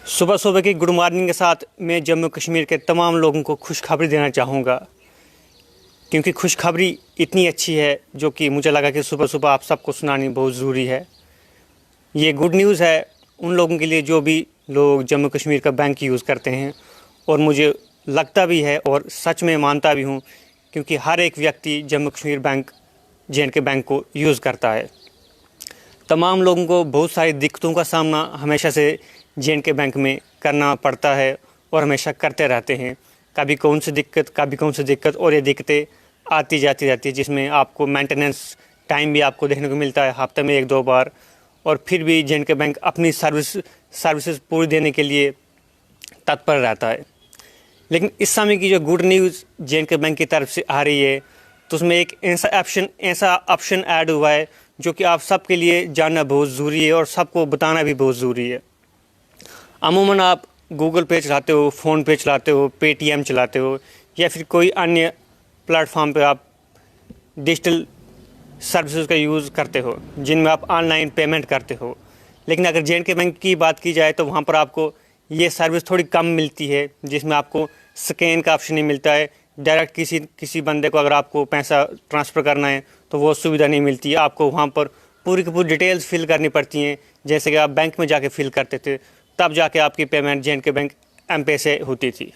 सुबह सुबह की गुड मॉर्निंग के साथ मैं जम्मू कश्मीर के तमाम लोगों को खुशखबरी देना चाहूँगा, क्योंकि खुशखबरी इतनी अच्छी है जो कि मुझे लगा कि सुबह सुबह आप सबको सुनानी बहुत ज़रूरी है। ये गुड न्यूज़ है उन लोगों के लिए जो भी लोग जम्मू कश्मीर का बैंक यूज़ करते हैं, और मुझे लगता भी है और सच में मानता भी हूँ, क्योंकि हर एक व्यक्ति Jammu Kashmir bank JNK bank को यूज़ करता है। तमाम लोगों को बहुत सारी दिक्कतों का सामना हमेशा से JNK बैंक में करना पड़ता है और हमेशा करते रहते हैं। कभी कौन सी दिक्कत और ये दिक्कतें आती जाती रहती है, जिसमें आपको मेंटेनेंस टाइम भी आपको देखने को मिलता है हफ्ते में 1-2 बार, और फिर भी JNK बैंक अपनी सर्विसेज पूरी देने के लिए तत्पर रहता है। लेकिन इस समय की जो गुड न्यूज़ JNK बैंक की तरफ से आ रही है, तो उसमें एक ऐसा ऑप्शन ऐड हुआ है जो कि आप सबके लिए जानना बहुत ज़रूरी है और सबको बताना भी बहुत ज़रूरी है। अमूमन आप गूगल पे चलाते हो, फ़ोन पे चलाते हो, पेटीएम चलाते हो, या फिर कोई अन्य प्लेटफॉर्म पे आप डिजिटल सर्विसेज का यूज़ करते हो जिनमें आप ऑनलाइन पेमेंट करते हो। लेकिन अगर JNK बैंक की बात की जाए तो वहाँ पर आपको ये सर्विस थोड़ी कम मिलती है, जिसमें आपको स्कैन का ऑप्शन नहीं मिलता है। डायरेक्ट किसी बंदे को अगर आपको पैसा ट्रांसफ़र करना है तो वो सुविधा नहीं मिलती है। आपको वहाँ पर पूरी की पूरी डिटेल्स फिल करनी पड़ती हैं, जैसे कि आप बैंक में जाके फिल करते थे, तब जाके आपकी पेमेंट JNK बैंक M-Pay से होती थी।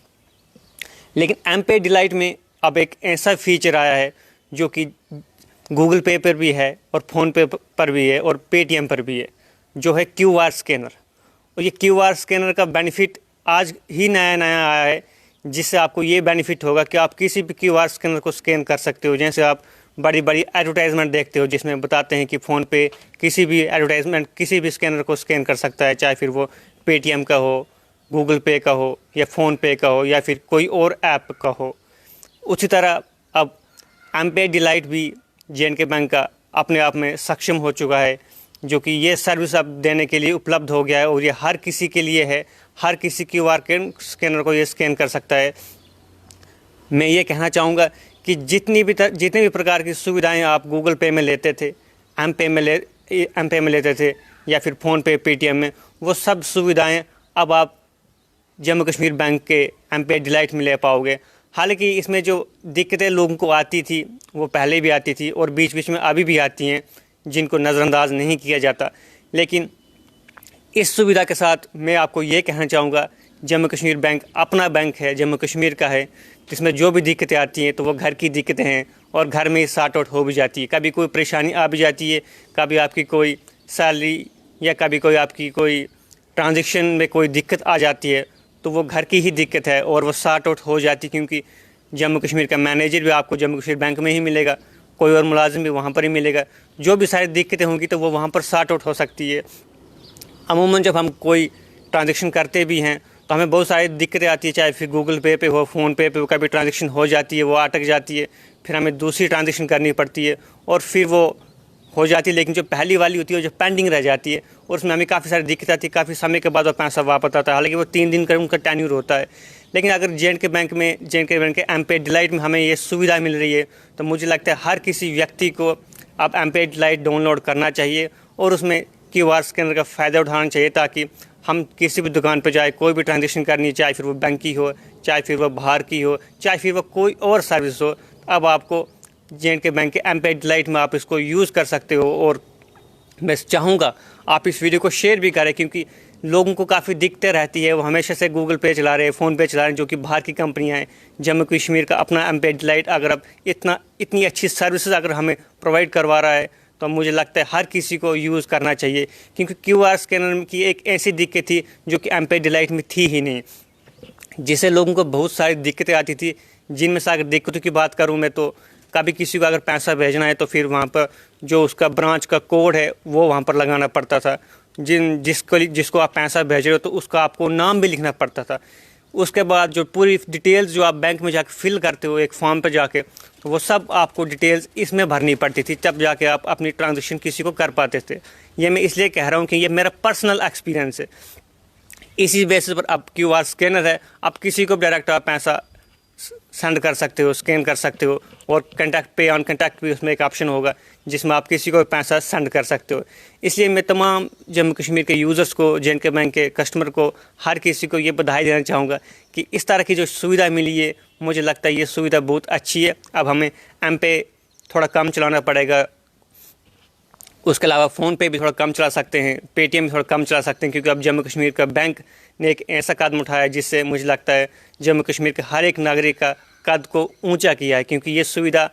लेकिन M-Pay डिलाइट में अब एक ऐसा फीचर आया है जो कि गूगल पे पर भी है और फ़ोन पे पर भी है और पेटीएम पर भी है, जो है QR स्कैनर। और ये QR स्कैनर का बेनिफिट आज ही नया आया है, जिससे आपको ये बेनिफिट होगा कि आप किसी भी QR स्कैनर को स्कैन कर सकते हो। जैसे आप बड़ी बड़ी एडवर्टाइजमेंट देखते हो जिसमें बताते हैं कि फ़ोन पे किसी भी एडवर्टाइजमेंट किसी भी स्कैनर को स्कैन कर सकता है, चाहे फिर वो पेटीएम का हो, गूगल पे का हो, या फ़ोन पे का हो, या फिर कोई और ऐप का हो। उसी तरह अब M-Pay डिलाइट भी JNK बैंक का अपने आप में सक्षम हो चुका है, जो कि ये सर्विस अब देने के लिए उपलब्ध हो गया है, और ये हर किसी के लिए है। हर किसी QR स्कैनर को ये स्कैन कर सकता है। मैं ये कहना चाहूँगा कि जितने भी प्रकार की सुविधाएं आप गूगल पे में लेते थे, M-Pay में लेते थे, या फिर फ़ोन पे पेटीएम में, वो सब सुविधाएं अब आप जम्मू कश्मीर बैंक के M-Pay डिलाइट में ले पाओगे। हालांकि इसमें जो दिक्कतें लोगों को आती थी वो पहले भी आती थी और बीच बीच में अभी भी आती हैं, जिनको नज़रअंदाज नहीं किया जाता। लेकिन इस सुविधा के साथ मैं आपको ये कहना चाहूँगा, जम्मू कश्मीर बैंक अपना बैंक है, जम्मू कश्मीर का है, जिसमें जो भी दिक्कतें आती हैं तो वो घर की दिक्कतें हैं और घर में ही सॉर्ट आउट हो भी जाती है। कभी कोई परेशानी आ भी जाती है, कभी आपकी कोई सैलरी या कभी कोई आपकी कोई ट्रांजेक्शन में कोई दिक्कत आ जाती है, तो वो घर की ही दिक्कत है और वो सॉर्ट आउट हो जाती है, क्योंकि जम्मू कश्मीर का मैनेजर भी आपको जम्मू कश्मीर बैंक में ही मिलेगा, कोई और मुलाजिम भी वहाँ पर ही मिलेगा। जो भी सारी दिक्कतें होंगी तो वो वहाँ पर सॉर्ट आउट हो सकती है। अमूमन जब हम कोई ट्रांजेक्शन करते भी हैं तो हमें बहुत सारी दिक्कतें आती है, चाहे फिर गूगल पे हो, फ़ोन पे कभी ट्रांजेक्शन हो जाती है, वो अटक जाती है, फिर हमें दूसरी ट्रांजेक्शन करनी पड़ती है और फिर वो हो जाती है। लेकिन जो पहली वाली होती है जो पेंडिंग रह जाती है, और उसमें हमें काफ़ी सारी दिक्कत आती है, काफ़ी समय के बाद वो पैसा वापस आता है। हालांकि वो 3 दिन का उनका टेन्यूर होता है। लेकिन अगर JNK बैंक के M-Pay डिलाइट में हमें ये सुविधा मिल रही है, तो मुझे लगता है हर किसी व्यक्ति को अब M-Pay डिलाइट डाउनलोड करना चाहिए और उसमें QR स्कैनर का फ़ायदा उठाना चाहिए, ताकि हम किसी भी दुकान पर जाए, कोई भी ट्रांजेक्शन करनी, चाहे फिर वो बैंक की हो, चाहे फिर वो बाहर की हो, चाहे फिर वो कोई और सर्विस हो, अब आपको JNK बैंक के M-Pay डिलाइट में आप इसको यूज़ कर सकते हो। और मैं चाहूँगा आप इस वीडियो को शेयर भी करें, क्योंकि लोगों को काफ़ी दिक्कतें रहती है, वो हमेशा से गूगल पे चला रहे हैं, फ़ोन पे चला रहे हैं, जो कि बाहर की कंपनियां हैं। जम्मू कश्मीर का अपना M-Pay डिलाइट अगर अब इतनी अच्छी सर्विसेज अगर हमें प्रोवाइड करवा रहा है, तो मुझे लगता है हर किसी को यूज़ करना चाहिए, क्योंकि QR स्कैनर की एक ऐसी दिक्कत थी जो कि M-Pay डिलाइट में थी ही नहीं, जिससे लोगों को बहुत सारी दिक्कतें आती थी। जिनमें से अगर दिक्कतों की बात करूँ मैं, तो कभी किसी को अगर पैसा भेजना है तो फिर वहाँ पर जो उसका ब्रांच का कोड है वो वहाँ पर लगाना पड़ता था। जिसको आप पैसा भेज रहे हो तो उसका आपको नाम भी लिखना पड़ता था। उसके बाद जो पूरी डिटेल्स जो आप बैंक में जाके फिल करते हो एक फॉर्म पर जाके, तो वो सब आपको डिटेल्स इसमें भरनी पड़ती थी, तब जाके आप अपनी ट्रांजेक्शन किसी को कर पाते थे। ये मैं इसलिए कह रहा हूँ कि ये मेरा पर्सनल एक्सपीरियंस है। इसी बेसिस पर अब QR स्कैनर है, अब किसी को डायरेक्ट आप पैसा सेंड कर सकते हो, स्कैन कर सकते हो, और कंटैक्ट पे ऑन कंटैक्ट भी उसमें एक ऑप्शन होगा जिसमें आप किसी को पैसा सेंड कर सकते हो। इसलिए मैं तमाम जम्मू कश्मीर के यूज़र्स को, J&K बैंक के कस्टमर को, हर किसी को ये बधाई देना चाहूँगा कि इस तरह की जो सुविधा मिली है, मुझे लगता है ये सुविधा बहुत अच्छी है। अब हमें एम पे थोड़ा कम चलाना पड़ेगा, उसके अलावा फ़ोन पे भी थोड़ा कम चला सकते हैं, पेटीएम भी थोड़ा कम चला सकते हैं, क्योंकि अब जम्मू कश्मीर का बैंक ने एक ऐसा कदम उठाया है जिससे मुझे लगता है जम्मू कश्मीर के हर एक नागरिक का कद को ऊंचा किया है। क्योंकि ये सुविधा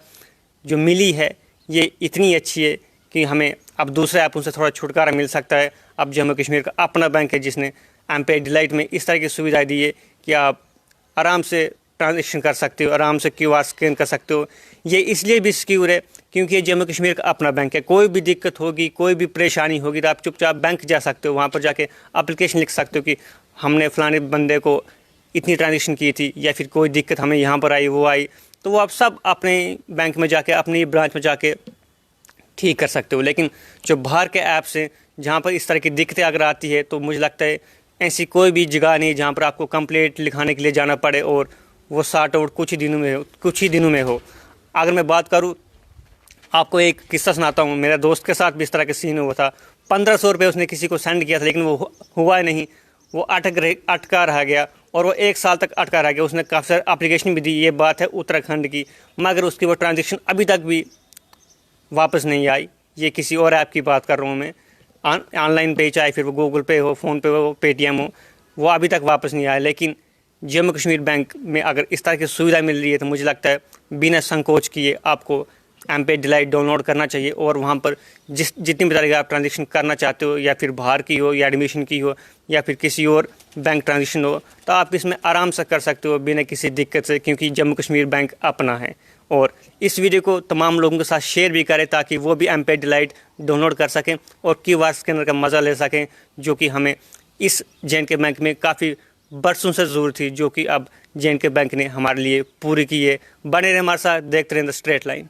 जो मिली है ये इतनी अच्छी है कि हमें अब दूसरे ऐपों से थोड़ा छुटकारा मिल सकता है। अब जम्मू कश्मीर का अपना बैंक है जिसने एम-पे डिलाइट में इस तरह की सुविधा दी है कि आप आराम से ट्रांजेक्शन कर सकते हो, आराम से क्यूआर स्कैन कर सकते हो। ये इसलिए भी सिक्योर है क्योंकि ये जम्मू कश्मीर का अपना बैंक है। कोई भी दिक्कत होगी, कोई भी परेशानी होगी तो आप चुपचाप बैंक जा सकते हो, वहाँ पर जाके एप्लीकेशन लिख सकते हो कि हमने फ़लाने बंदे को इतनी ट्रांजेक्शन की थी, या फिर कोई दिक्कत हमें यहाँ पर आई, वो आई, तो वो आप सब अपने बैंक में जाके, अपनी ब्रांच में जाके ठीक कर सकते हो। लेकिन जो बाहर के ऐप्स हैं जहाँ पर इस तरह की दिक्कतें अगर आती है, तो मुझे लगता है ऐसी कोई भी जगह नहीं जहाँ पर आपको कंप्लेंट लिखाने के लिए जाना पड़े और वो सॉर्ट आउट कुछ ही दिनों में हो। अगर मैं बात करूँ, आपको एक किस्सा सुनाता हूँ। मेरे दोस्त के साथ भी इस तरह का सीन हुआ था। 1500 रुपये उसने किसी को सेंड किया था, लेकिन वो हुआ नहीं, वो अटका रह गया, और वो 1 साल तक अटका रह गया। उसने काफ़ी सारी एप्लीकेशन भी दी, ये बात है उत्तराखंड की, मगर उसकी वो ट्रांजेक्शन अभी तक भी वापस नहीं आई। ये किसी और ऐप की बात कर रहा हूँ मैं, ऑनलाइन पे, चाहे फिर वो गूगल पे हो, फ़ोन पे हो, पेटीएम हो, वो अभी तक वापस नहीं आया। लेकिन जम्मू कश्मीर बैंक में अगर इस तरह की सुविधा मिल रही है तो मुझे लगता है बिना संकोच किए आपको एम-पे डिलाइट डाउनलोड करना चाहिए, और वहाँ पर जितनी भी तरह की आप ट्रांजेक्शन करना चाहते हो, या फिर बाहर की हो, या एडमिशन की हो, या फिर किसी और बैंक ट्रांजेक्शन हो, तो आप इसमें आराम से कर सकते हो बिना किसी दिक्कत से, क्योंकि जम्मू कश्मीर बैंक अपना है। और इस वीडियो को तमाम लोगों के साथ शेयर भी करें ताकि वो भी एम-पे डिलाइट डाउनलोड कर सकें और क्यूआर स्कैनर का मज़ा ले सकें, जो कि हमें इस J&K बैंक में काफ़ी बरसों से ज़रूरत थी, जो कि अब J&K बैंक ने हमारे लिए पूरी की है। बने रहे हमारे साथ, देखते रहें द स्ट्रेट लाइन।